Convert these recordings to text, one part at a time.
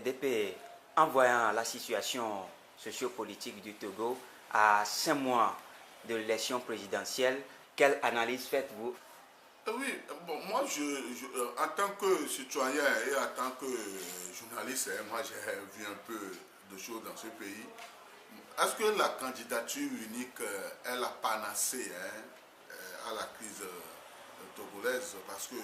CNDP, en voyant la situation sociopolitique du Togo à 5 mois de l'élection présidentielle, quelle analyse faites-vous? Oui, bon, moi, en tant que citoyen et en tant que journaliste, moi j'ai vu un peu de choses dans ce pays. Est-ce que la candidature unique est la panacée à la crise togolaise? Parce que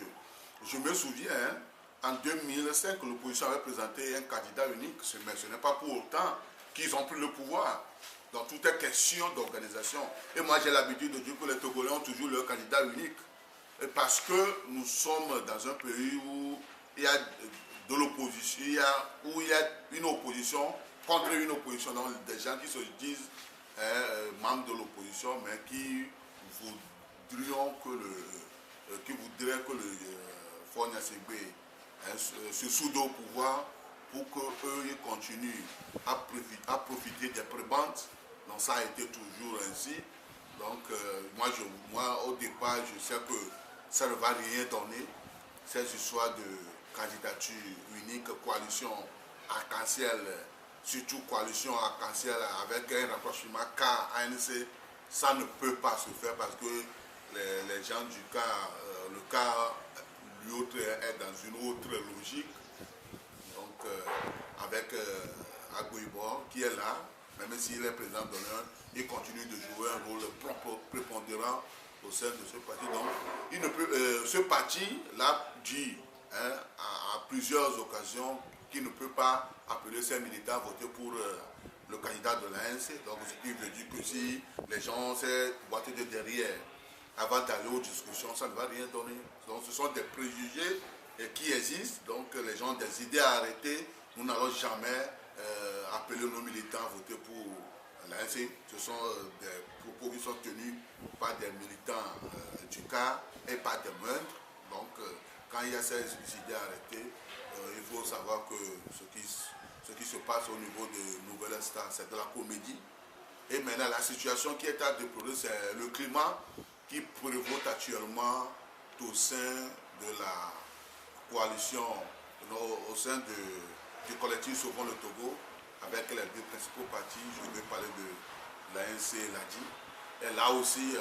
je me souviens, en 2005, l'opposition avait présenté un candidat unique, mais ce n'est pas pour autant qu'ils ont pris le pouvoir. Donc tout est question d'organisation. Et moi j'ai l'habitude de dire que les Togolais ont toujours leur candidat unique. Parce que nous sommes dans un pays où il y a de l'opposition, où il y a une opposition contre une opposition. Donc des gens qui se disent membres de l'opposition, mais qui voudraient que le Faure Gnassingbé se soude au pouvoir pour qu'eux ils continuent à profiter des prébendes. Donc ça a été toujours ainsi. Donc moi au départ je sais que ça ne va rien donner, ces histoires de candidature unique, coalition arc-en-ciel, surtout coalition arc-en-ciel avec un rapprochement K-ANC, ça ne peut pas se faire parce que les gens du cas, le cas l'autre est dans une autre logique. Donc avec Agouibor qui est là, même s'il est président d'honneur, il continue de jouer un rôle prépondérant au sein de ce parti. Donc, il ne peut, ce parti l'a dit à plusieurs occasions qu'il ne peut pas appeler ses militants à voter pour le candidat de l'ANC. Donc, ce qui veut dire que si les gens s'est boité de derrière avant d'aller aux discussions, ça ne va rien donner. Donc, ce sont des préjugés qui existent. Donc, les gens ont des idées à arrêter. Nous n'allons jamais appeler nos militants à voter pour l'ANC. Ce sont des propos qui sont tenus par des militants du CAR et par des moindres. Donc, quand il y a ces idées arrêtées, il faut savoir que ce qui se passe au niveau de Nouvelle-Star, c'est de la comédie. Et maintenant, la situation qui est à déplorer, c'est le climat qui prévaut actuellement au sein de la coalition, au sein du collectif Sauvons le Togo, avec les deux principaux partis. Je vais parler de l'ANC et l'ADI. Et là aussi,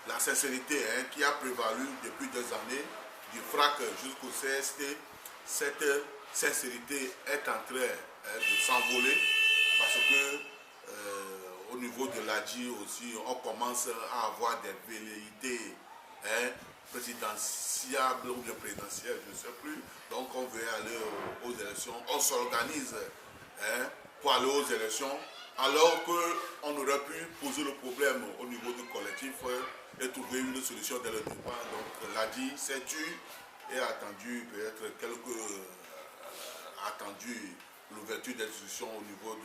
la sincérité qui a prévalu depuis des années, du FRAC jusqu'au CST, cette sincérité est en train de s'envoler parce que au niveau de l'ADI aussi, on commence à avoir des velléités présidentiables ou bien présidentielles, je ne sais plus. Donc on veut aller aux élections, on s'organise pour aller aux élections, alors qu'on aurait pu poser le problème au niveau du collectif et trouver une solution dès le départ. Donc l'ADI s'est tue et a attendu peut-être attendu l'ouverture des discussions au niveau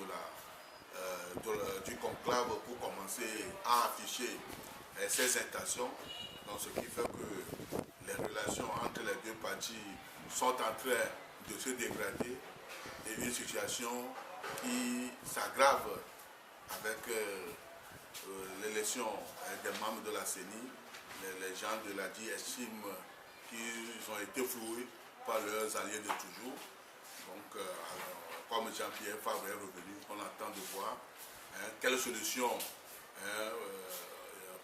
du conclave pour commencer à afficher ses intentions. Donc ce qui fait que les relations entre les deux partis sont en train de se dégrader et une situation qui s'aggrave avec l'élection des membres de la CENI. Les gens de l'ADI estiment qu'ils ont été floués par leurs alliés de toujours. Donc, comme Jean-Pierre Fabre est revenu, on attend de voir quelle solution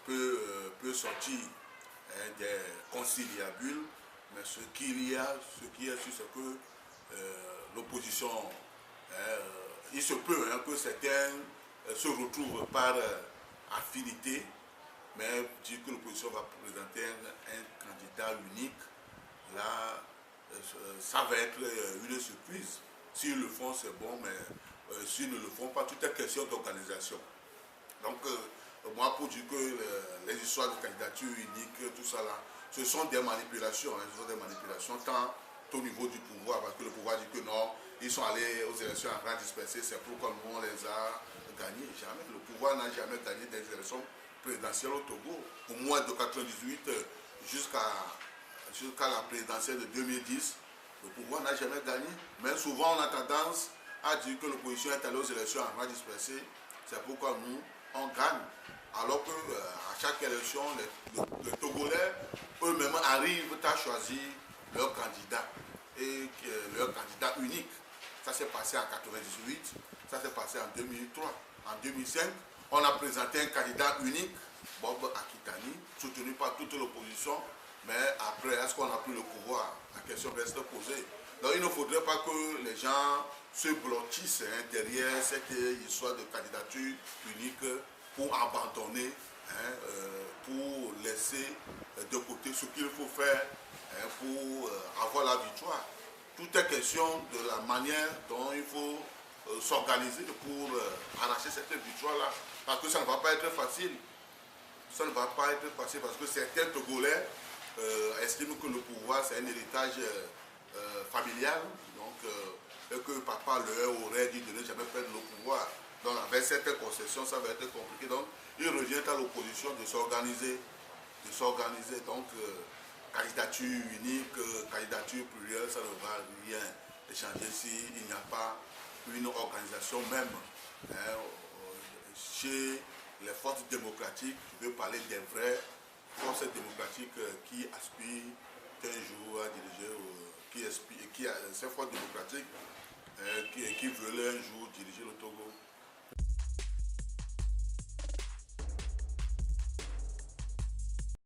peut sortir des conciliabules. Mais ce qui est sûr, c'est que l'opposition, il se peut que certains se retrouvent par affinité, mais dire que l'opposition va présenter un candidat unique, là, ça va être une surprise. S'ils le font, c'est bon, mais s'ils ne le font pas, tout est question d'organisation. Donc, moi, pour dire que les histoires de candidature unique, tout ça là, ce sont des manipulations, ce sont des manipulations tant au niveau du pouvoir, parce que le pouvoir dit que non, ils sont allés aux élections en rang dispersé, c'est pourquoi nous on les a gagnés. Jamais. Le pouvoir n'a jamais gagné des élections présidentielles au Togo. Au moins de 1998 jusqu'à la présidentielle de 2010, le pouvoir n'a jamais gagné. Mais souvent on a tendance à dire que l'opposition est allée aux élections en rang dispersé, c'est pourquoi nous on gagne. Alors qu'à chaque élection, les Togolais eux-mêmes arrivent à choisir leur candidat et leur candidat unique. Ça s'est passé en 98, ça s'est passé en 2003. En 2005, on a présenté un candidat unique, Bob Akitani, soutenu par toute l'opposition. Mais après, est-ce qu'on a pris le pouvoir? La question reste posée. Donc il ne faudrait pas que les gens se blottissent derrière cette histoire de candidature unique pour abandonner, pour laisser de côté ce qu'il faut faire pour avoir la victoire. Tout est question de la manière dont il faut s'organiser pour arracher cette victoire-là. Parce que ça ne va pas être facile. Ça ne va pas être facile parce que certains Togolais estiment que le pouvoir c'est un héritage familial. Donc, et que papa leur aurait dit de ne jamais prendre le pouvoir. Donc avec cette concession, ça va être compliqué. Donc il revient à l'opposition de s'organiser. Donc candidature unique, candidature plurielle, ça ne va rien changer s'il n'y a pas une organisation même. Chez les forces démocratiques, je veux parler des vraies forces démocratiques qui aspirent un jour à diriger, ces forces démocratiques qui veulent un jour diriger le Togo.